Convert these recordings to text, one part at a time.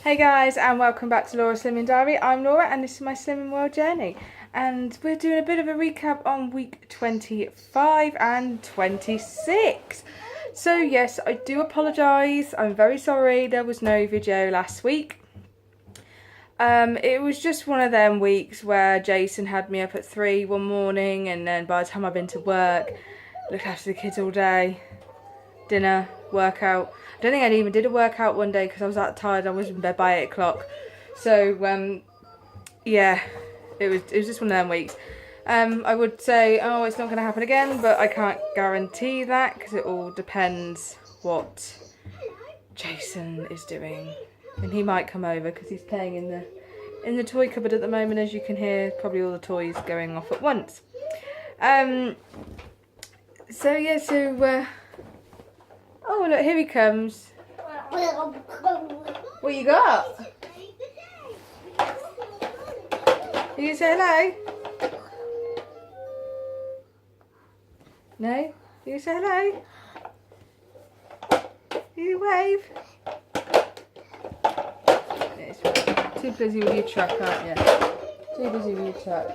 Hey guys, and welcome back to Laura's Slimming Diary. I'm Laura and this is my Slimming World journey. And we're doing a bit of a recap on week 25 and 26. So yes, I do apologise. I'm very sorry there was no video last week. It was just one of them weeks where Jason had me up at 3 one morning, and then by the time I've been to work, looked after the kids all day, dinner, workout. I don't think I even did a workout one day because I was that tired. I was in bed by 8 o'clock. So yeah, it was just one of them weeks. I would say, oh, it's not going to happen again, but I can't guarantee that because it all depends what Jason is doing, and he might come over because he's playing in the toy cupboard at the moment, as you can hear probably all the toys going off at once. Oh, look, here he comes. What you got? You gonna say hello? No? You gonna say hello? You wave? Yes. Too busy with your truck, aren't you? Too busy with your truck.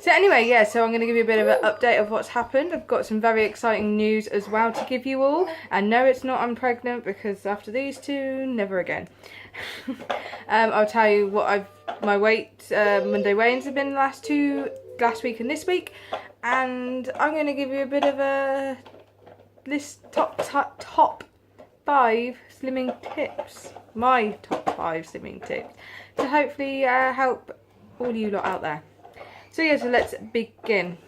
So anyway, yeah, so I'm going to give you a bit of an update of what's happened. I've got some very exciting news as well to give you all. And no, it's not I'm pregnant, because after these two, never again. I'll tell you what my weight, Monday weigh-ins have been last week and this week. And I'm going to give you a bit of a list, top 5 slimming tips. My top 5 slimming tips. To hopefully help all you lot out there. So yeah, so let's begin.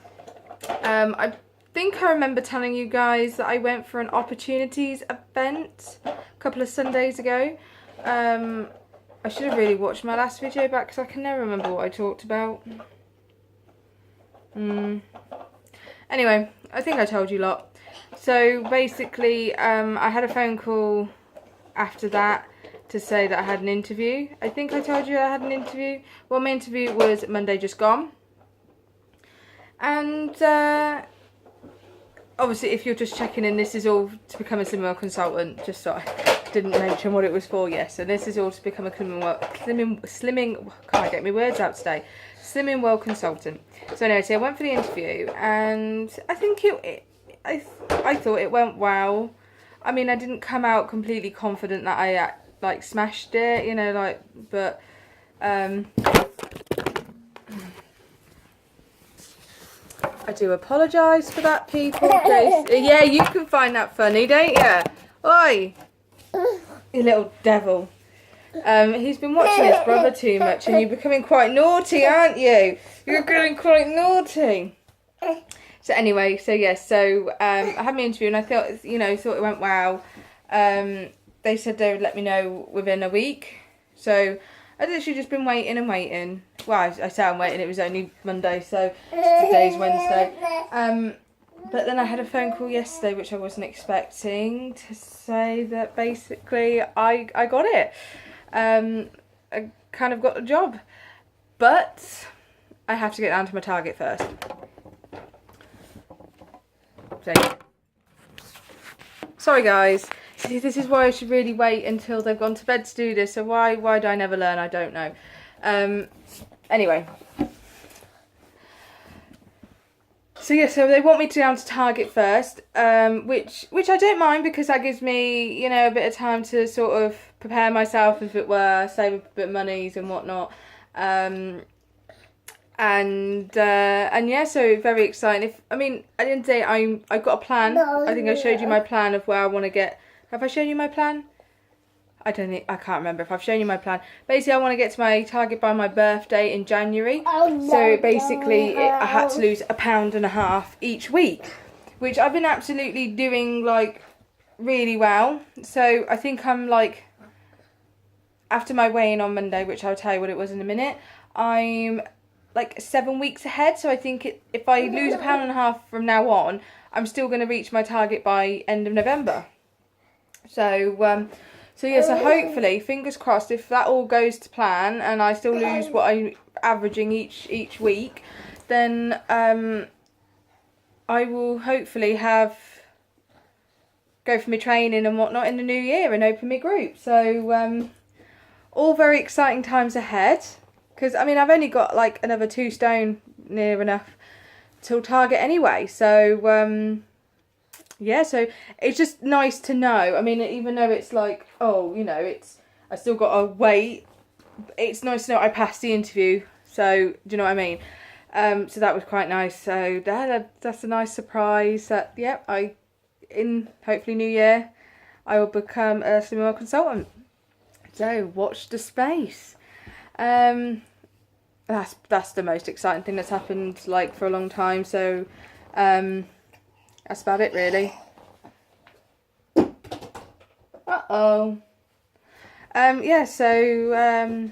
I think I remember telling you guys that I went for an opportunities event a couple of Sundays ago. I should have really watched my last video back because I can never remember what I talked about. Anyway, I think I told you a lot. So basically, I had a phone call after that to say that I had an interview. I think I told you I had an interview. Well, my interview was Monday just gone. And obviously, if you're just checking in, this is all to become a Slimming World consultant. Just so I didn't mention what it was for. Yes, so this is all to become a Slimming. Can't get my words out today. Slimming World consultant. So anyway, so I went for the interview, and I think I thought it went well. I mean, I didn't come out completely confident that I like smashed it, you know, like, but I do apologise for that, people. Yeah, you can find that funny, don't you? Oi! You little devil. He's been watching his brother too much, and you're becoming quite naughty, aren't you? You're getting quite naughty. So anyway, so yes, so I had my interview, and I thought it went well. They said they would let me know within a week. So I've literally just been waiting and waiting. Well, I say I'm waiting, it was only Monday, so today's Wednesday. But then I had a phone call yesterday, which I wasn't expecting, to say that basically I got it. I kind of got the job. But I have to get down to my target first. So, sorry guys. See, this is why I should really wait until they've gone to bed to do this. So why do I never learn? I don't know. Anyway. So yeah, so they want me to down to target first, which I don't mind, because that gives me, you know, a bit of time to sort of prepare myself, as it were, save a bit of monies and whatnot. And yeah, so very exciting. I mean, at the end of the day, I've got a plan. I think I showed you my plan of where I want to get. Have I shown you my plan? I can't remember if I've shown you my plan. Basically, I want to get to my target by my birthday in January. So basically, I had to lose 1.5 pounds each week, which I've been absolutely doing, like, really well. So I think I'm, like, after my weigh-in on Monday, which I'll tell you what it was in a minute, I'm like 7 weeks ahead. So I think if I lose 1.5 pounds from now on, I'm still going to reach my target by end of November. So yeah, so hopefully, fingers crossed, if that all goes to plan and I still lose what I'm averaging each week, then I will hopefully have go for my training and whatnot in the new year and open my group. So all very exciting times ahead, because I mean I've only got like another 2 stone near enough till target anyway. So yeah, so it's just nice to know. I mean, even though it's like, oh, you know, I still got to wait, it's nice to know I passed the interview. So do you know what I mean? So that was quite nice. So that's a nice surprise that, yeah, in hopefully new year, I will become a Slimming World consultant. So watch the space. That's the most exciting thing that's happened like for a long time. So that's about it really. Yeah, so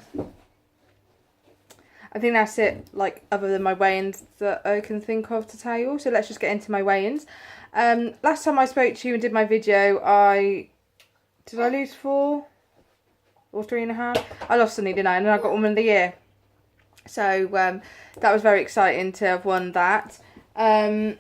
I think that's it, like, other than my weigh-ins that I can think of to tell you all. So let's just get into my weigh-ins. Last time I spoke to you and did my video, did I lose 4 or 3.5? I lost something, didn't I? And then I got Woman of the Year. So that was very exciting to have won that. Oh,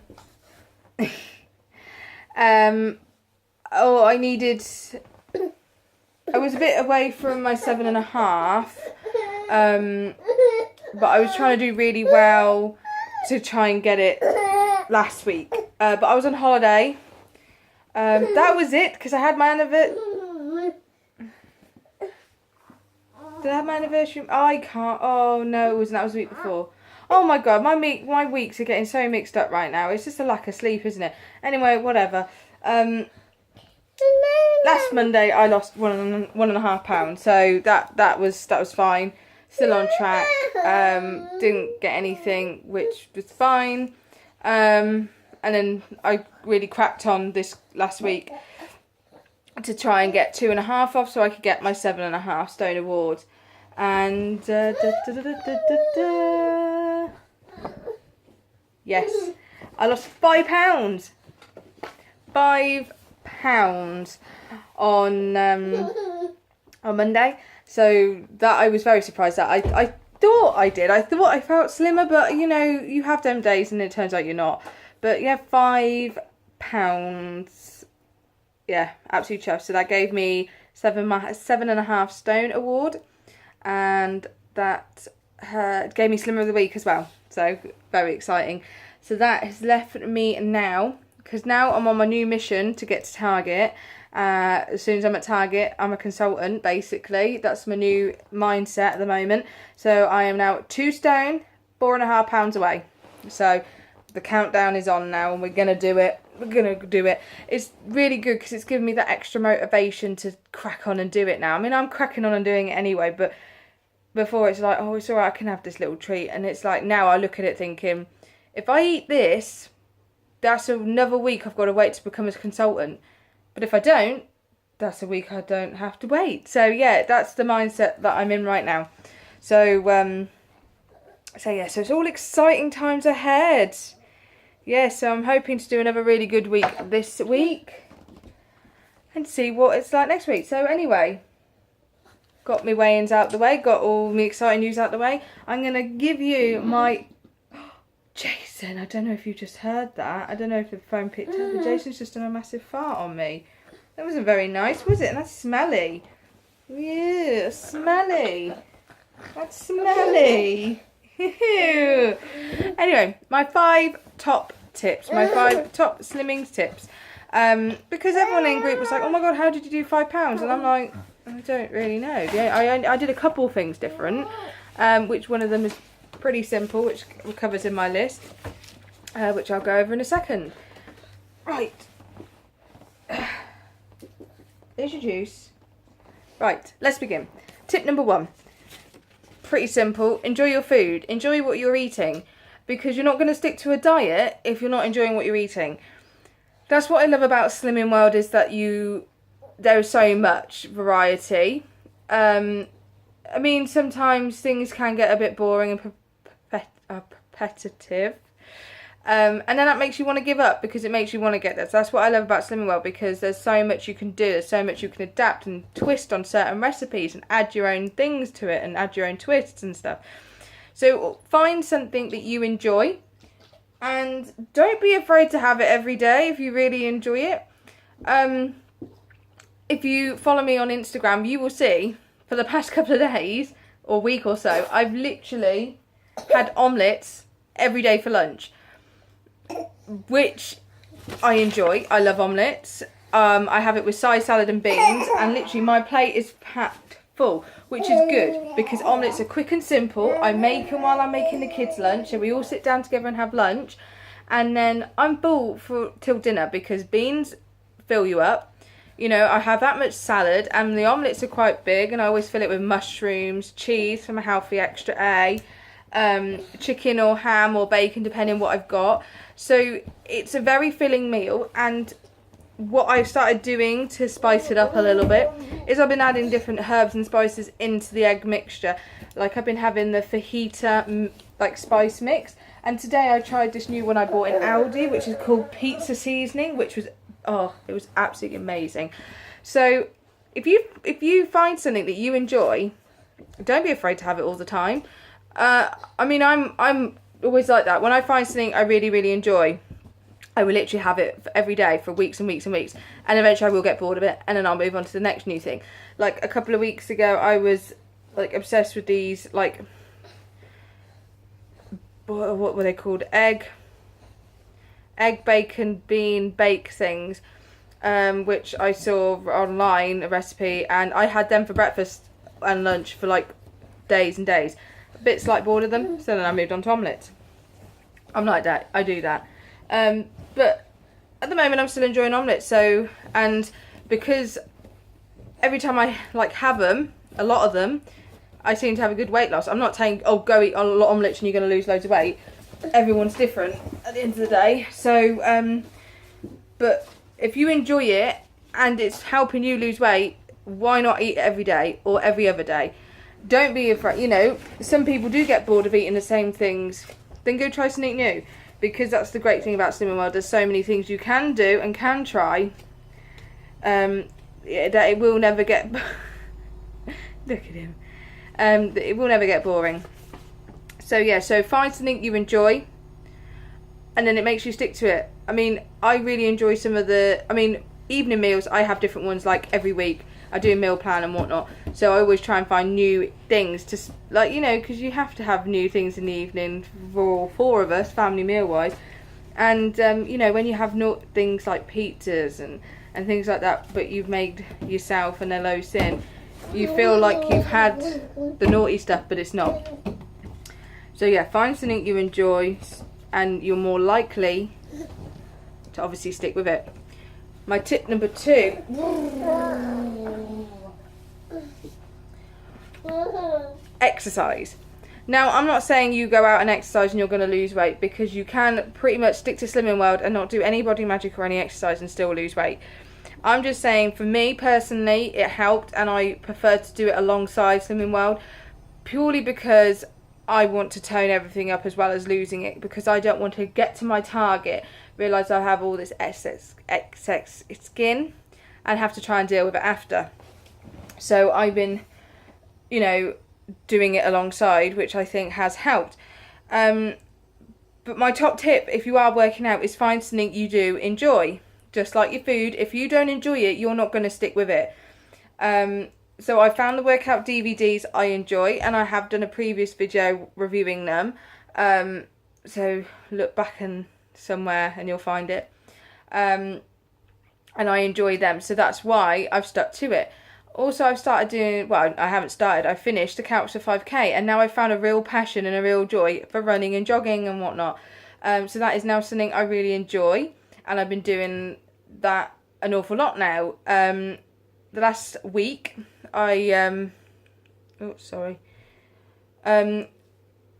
I was a bit away from my 7.5. But I was trying to do really well to try and get it last week. But I was on holiday. That was it, because I had my anniversary. Did I have my anniversary? I can't. Oh no, it wasn't. That was the week before. Oh my god, my weeks are getting so mixed up right now. It's just a lack of sleep, isn't it? Anyway, whatever. Last Monday I lost 1.5 pounds, so that was fine. Still on track. Didn't get anything, which was fine. And then I really cracked on this last week to try and get 2.5 off, so I could get my 7.5 stone award. And yes, I lost £5. £5 on Monday. So that I was very surprised that I thought I did. I thought I felt slimmer, but you know, you have them days and it turns out you're not. But yeah, £5. Yeah, absolute chuffed. So that gave me 7.5 stone award, and that gave me Slimmer of the Week as well. So very exciting. So that has left me now, because now I'm on my new mission to get to target. As soon as I'm at target, I'm a consultant, basically. That's my new mindset at the moment. So I am now 2 stone, 4.5 pounds away. So the countdown is on now, and we're going to do it. We're going to do it. It's really good because it's given me that extra motivation to crack on and do it now. I mean, I'm cracking on and doing it anyway, but before it's like, oh, it's all right, I can have this little treat. And it's like, now I look at it thinking, if I eat this, that's another week I've got to wait to become a consultant. But if I don't, that's a week I don't have to wait. So yeah, that's the mindset that I'm in right now. So yeah, so it's all exciting times ahead. Yeah, so I'm hoping to do another really good week this week and see what it's like next week. So anyway, got my weigh-ins out the way, got all my exciting news out the way. I'm going to give you my... Jason, I don't know if you just heard that. I don't know if the phone picked up, but Jason's just done a massive fart on me. That wasn't very nice, was it? And that's smelly. Yeah, smelly. That's smelly. Anyway, my 5 top tips. My 5 top slimming tips. Because everyone in group was like, oh my god, how did you do £5? And I'm like, I don't really know. Yeah, I did a couple things different. Which one of them is pretty simple, which covers in my list, which I'll go over in a second. Right. There's your juice. Right, let's begin. Tip number 1. Pretty simple. Enjoy your food. Enjoy what you're eating, because you're not going to stick to a diet if you're not enjoying what you're eating. That's what I love about Slimming World, is that there is so much variety. I mean, sometimes things can get a bit boring and repetitive. And then that makes you want to give up, because it makes you want to get there. So that's what I love about Slimming World, because there's so much you can do. There's so much you can adapt and twist on certain recipes and add your own things to it and add your own twists and stuff. So find something that you enjoy, and don't be afraid to have it every day if you really enjoy it. if you follow me on Instagram, you will see for the past couple of days or week or so, I've literally had omelettes every day for lunch, which I enjoy. I love omelettes. I have it with side salad and beans, and literally my plate is packed full, which is good because omelettes are quick and simple. I make them while I'm making the kids' lunch, so we all sit down together and have lunch, and then I'm full till dinner because beans fill you up. You know, I have that much salad, and the omelettes are quite big, and I always fill it with mushrooms, cheese from a healthy extra A, chicken or ham or bacon depending what I've got. So it's a very filling meal, and what I've started doing to spice it up a little bit is I've been adding different herbs and spices into the egg mixture. Like I've been having the fajita like spice mix, and today I tried this new one I bought in Aldi, which is called pizza seasoning, which was, oh, it was absolutely amazing. So if you find something that you enjoy, don't be afraid to have it all the time. I mean, I'm always like that. When I find something I really, really enjoy, I will literally have it every day for weeks and weeks and weeks, and eventually I will get bored of it, and then I'll move on to the next new thing. Like a couple of weeks ago, I was like obsessed with these, like, what were they called? Egg, bacon, bean, bake things, which I saw online, a recipe, and I had them for breakfast and lunch for like days and days. A bit slight bored of them, so then I moved on to omelettes. I'm like that, I do that. But at the moment I'm still enjoying omelettes, so, and because every time I like have them, a lot of them, I seem to have a good weight loss. I'm not saying, oh, go eat a lot of omelettes and you're going to lose loads of weight. Everyone's different at the end of the day. So, but if you enjoy it and it's helping you lose weight, why not eat it every day or every other day? Don't be afraid. You know, some people do get bored of eating the same things. Then go try something new. Because that's the great thing about Slimming World. There's so many things you can do and can try. That it will never get... Look at him. It will never get boring. So yeah, so find something you enjoy, and then it makes you stick to it. I mean, I really enjoy some of the... I mean, evening meals, I have different ones like every week. I do a meal plan and whatnot. So I always try and find new things to, like, you know, because you have to have new things in the evening for all four of us, family meal wise. And, you know, when you have things like pizzas and things like that, but you've made yourself and they're low sin, you feel like you've had the naughty stuff, but it's not. So yeah, find something you enjoy and you're more likely to obviously stick with it. My tip number 2. Exercise. Now, I'm not saying you go out and exercise and you're going to lose weight, because you can pretty much stick to Slimming World and not do any body magic or any exercise and still lose weight. I'm just saying, for me personally, it helped, and I prefer to do it alongside Slimming World, purely because I want to tone everything up as well as losing it, because I don't want to get to my target, realise I have all this excess skin, and have to try and deal with it after. So I've been, you know, doing it alongside, which I think has helped. But my top tip, if you are working out, is find something you do enjoy. Just like your food, if you don't enjoy it, you're not going to stick with it. So I found the workout DVDs I enjoy, and I have done a previous video reviewing them. So look back and somewhere and you'll find it. And I enjoy them, so that's why I've stuck to it. Also, I've started doing, well, I haven't started, I finished the Couch to 5k, and now I've found a real passion and a real joy for running and jogging and whatnot. So that is now something I really enjoy, and I've been doing that an awful lot now. The last week, I think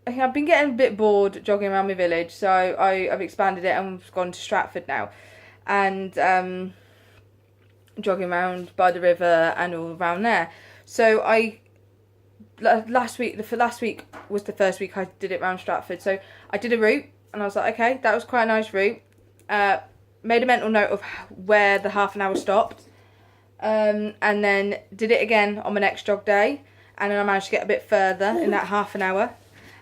I've been getting a bit bored jogging around my village, so I've expanded it and gone to Stratford now, and jogging around by the river and all around there. So last week was the first week I did it around Stratford, so I did a route, and I was like, okay, that was quite a nice route. Made a mental note of where the half an hour stopped, and then did it again on my next jog day, and then I managed to get a bit further in that half an hour.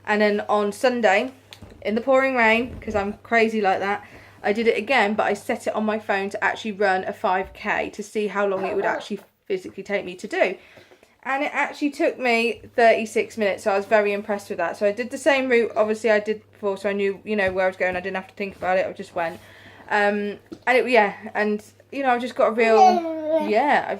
And then on Sunday, in the pouring rain, because I'm crazy like that, I did it again, but I set it on my phone to actually run a 5k to see how long it would actually physically take me to do. And it actually took me 36 minutes, so I was very impressed with that. So I did the same route, obviously I did before, so I knew, you know, where I was going. I didn't have to think about it, I just went. And it, yeah, and, you know, I've just got a real, yeah, I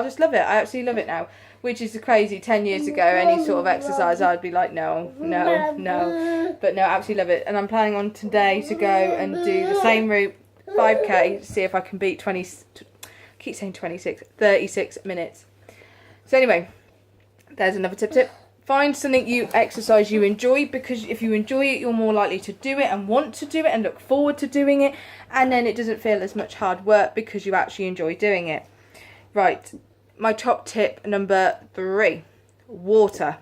just love it. I absolutely love it now, which is crazy. 10 years ago, any sort of exercise, I'd be like, no. But no, I absolutely love it. And I'm planning on today to go and do the same route, 5k, see if I can beat 36 minutes. So anyway, there's another tip. Find something exercise you enjoy, because if you enjoy it, you're more likely to do it and want to do it and look forward to doing it. And then it doesn't feel as much hard work because you actually enjoy doing it. Right, my top tip number 3, water.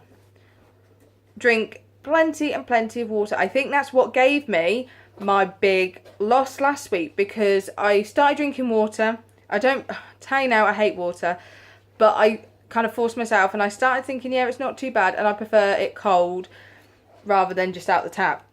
Drink plenty and plenty of water. I think that's what gave me my big loss last week, because I started drinking water. I don't tell you now, I hate water, but I kind of forced myself and I started thinking, yeah, it's not too bad, and I prefer it cold rather than just out the tap.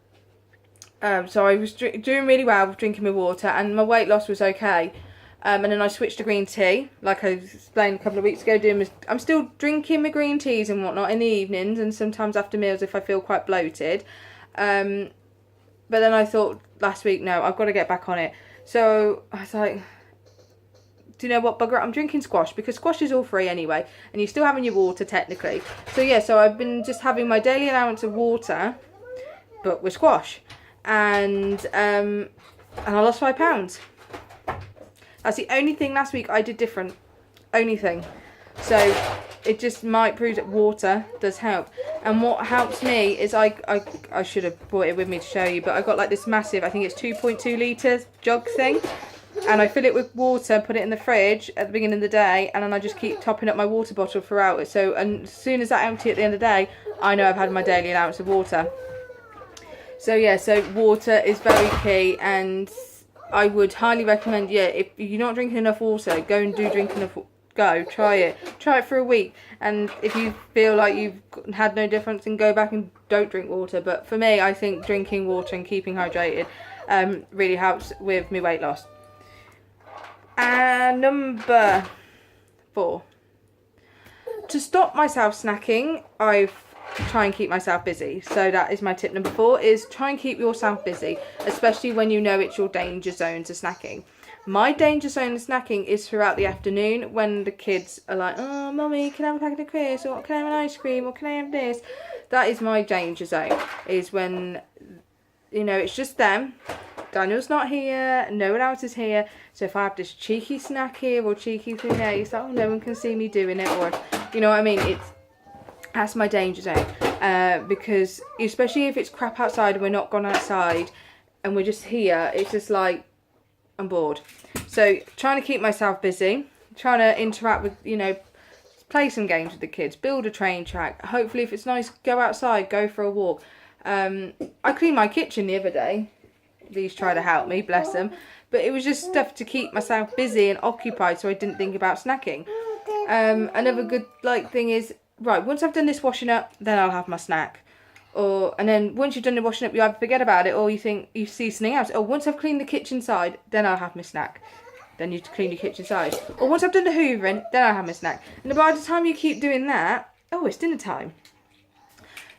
So I was doing really well with drinking my water, and my weight loss was okay. And then I switched to green tea, like I explained a couple of weeks ago. I'm still drinking my green teas and whatnot in the evenings, and sometimes after meals if I feel quite bloated. But then I thought last week, no, I've got to get back on it. So I was like, do you know what, bugger it, I'm drinking squash, because squash is all free anyway, and you're still having your water technically. So yeah, so I've been just having my daily allowance of water, but with squash, and I lost 5 pounds. That's the only thing last week I did different, only thing. So it just might prove that water does help. And what helps me is I should have brought it with me to show you, but I got like this massive, I think it's 2.2 litres jug thing. And I fill it with water, put it in the fridge at the beginning of the day, and then I just keep topping up my water bottle throughout. So, and as soon as I empty at the end of the day, I know I've had my daily allowance of water. So yeah, so water is very key, and I would highly recommend, yeah, if you're not drinking enough water, go and drink enough. Go, try it for a week, and if you feel like you've had no difference, then go back and don't drink water. But for me, I think drinking water and keeping hydrated really helps with my weight loss. And number 4, to stop myself snacking, I try and keep myself busy. So that is my tip number 4, is try and keep yourself busy, especially when you know it's your danger zone to snacking. My danger zone to snacking is throughout the afternoon, when the kids are like, oh mummy, can I have a packet of crisps, or can I have an ice cream, or can I have this? That is my danger zone, is when, you know, it's just them. Daniel's not here, no one else is here, so if I have this cheeky snack here or cheeky thing there, it's like, oh, no one can see me doing it, or, you know what I mean, that's my danger zone, because especially if it's crap outside and we're not gone outside and we're just here, it's just like, I'm bored. So trying to keep myself busy, trying to interact with, you know, play some games with the kids, build a train track, hopefully if it's nice, go outside, go for a walk. I cleaned my kitchen the other day. These try to help me, bless them, but it was just stuff to keep myself busy and occupied, so I didn't think about snacking. Another good thing is, right, once I've done this washing up, then I'll have my snack. And then once you've done the washing up, you either forget about it, or you think you see something else. Or once I've cleaned the kitchen side, then I'll have my snack. Then you clean your kitchen side. Or once I've done the hoovering, then I'll have my snack. And by the time you keep doing that, oh, it's dinner time.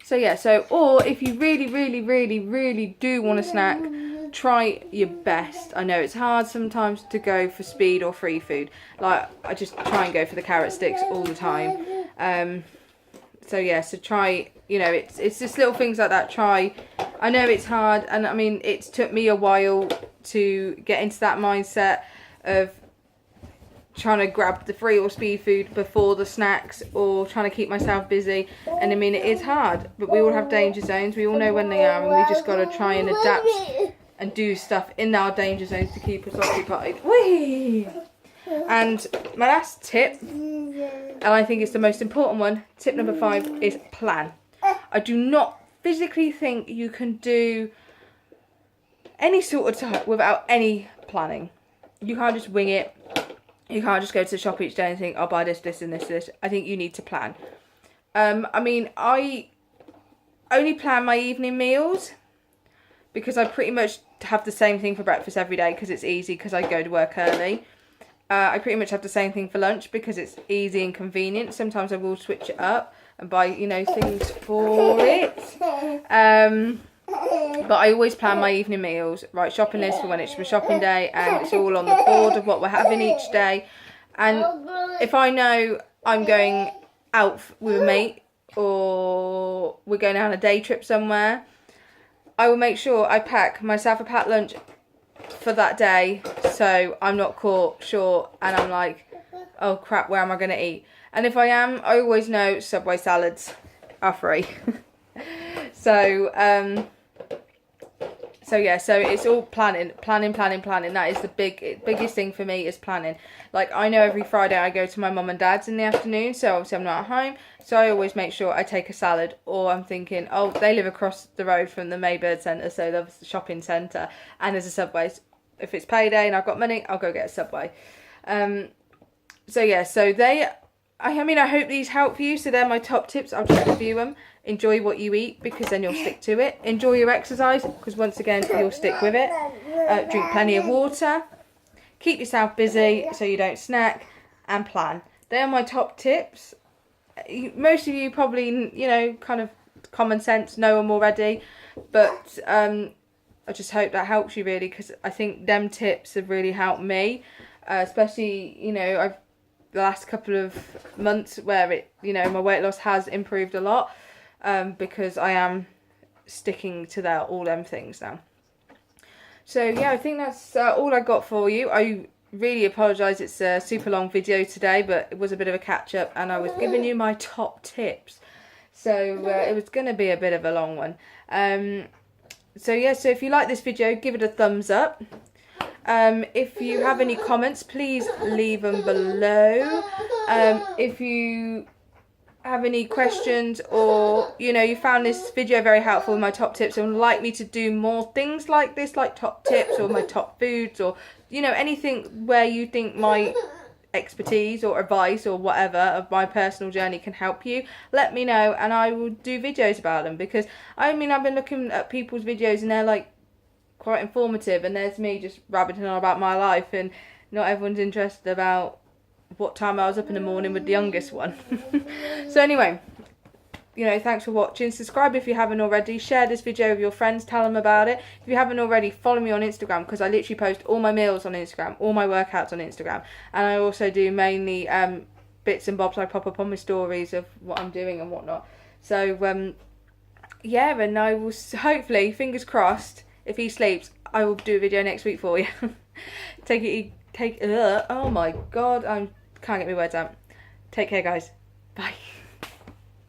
So yeah, or if you really, really, really, really do want a snack, try your best. I know it's hard sometimes to go for speed or free food. Like, I just try and go for the carrot sticks all the time. So yeah, so try, you know, it's just little things like that. Try. I know it's hard, and I mean, it's took me a while to get into that mindset of trying to grab the free or speed food before the snacks, or trying to keep myself busy. And I mean, it is hard, but we all have danger zones. We all know when they are, and we just got to try and adapt and do stuff in our danger zones to keep us occupied. Whee! And my last tip, and I think it's the most important one, tip number 5, is plan. I do not physically think you can do any sort of time without any planning. You can't just wing it. You can't just go to the shop each day and think, I'll buy this, this and this, this. I think you need to plan. I mean, I only plan my evening meals, because I pretty much have the same thing for breakfast every day because it's easy because I go to work early. I pretty much have the same thing for lunch because it's easy and convenient. Sometimes I will switch it up and buy, you know, things for it. But I always plan my evening meals, write shopping list for when it's my shopping day, and it's all on the board of what we're having each day. And if I know I'm going out with a mate or we're going on a day trip somewhere, I will make sure I pack myself a packed lunch for that day, so I'm not caught short and I'm like, oh crap, where am I going to eat? And if I am, I always know Subway salads are free. So yeah, so it's all planning. That is the biggest thing for me, is planning. Like, I know every Friday I go to my mum and dad's in the afternoon, so obviously I'm not at home, so I always make sure I take a salad. Or I'm thinking, oh, they live across the road from the Maybird Centre, so the shopping centre, and there's a Subway. If it's payday and I've got money, I'll go get a Subway. So yeah, so I mean, I hope these help you. So they're my top tips. I'll just review them. Enjoy what you eat, because then you'll stick to it. Enjoy your exercise, because once again, you'll stick with it. Drink plenty of water. Keep yourself busy so you don't snack. And plan. They're my top tips. Most of you probably, you know, kind of common sense, know them already. But I just hope that helps you, really, because I think them tips have really helped me. Especially, you know, the last couple of months where my weight loss has improved a lot, because I am sticking to all them things now. So yeah, I think that's all I got for you. I really apologise, it's a super long video today, but it was a bit of a catch up and I was giving you my top tips. So it was going to be a bit of a long one. So yeah, so if you like this video, give it a thumbs up. If you have any comments, please leave them below. If you have any questions, or you found this video very helpful with my top tips and would like me to do more things like this, like top tips or my top foods, or anything where you think my expertise or advice or whatever of my personal journey can help you, let me know and I will do videos about them. Because I mean, I've been looking at people's videos and they're like quite informative, and there's me just rabbiting on about my life, and not everyone's interested about what time I was up in the morning with the youngest one. So anyway, thanks for watching. Subscribe if you haven't already. Share this video with your friends, tell them about it. If you haven't already, follow me on Instagram, because I literally post all my meals on Instagram, all my workouts on Instagram, and I also do mainly bits and bobs I pop up on my stories of what I'm doing and whatnot. So yeah, and I will hopefully, fingers crossed, if he sleeps, I will do a video next week for you. Oh my god, I can't get my words out. Take care, guys. Bye.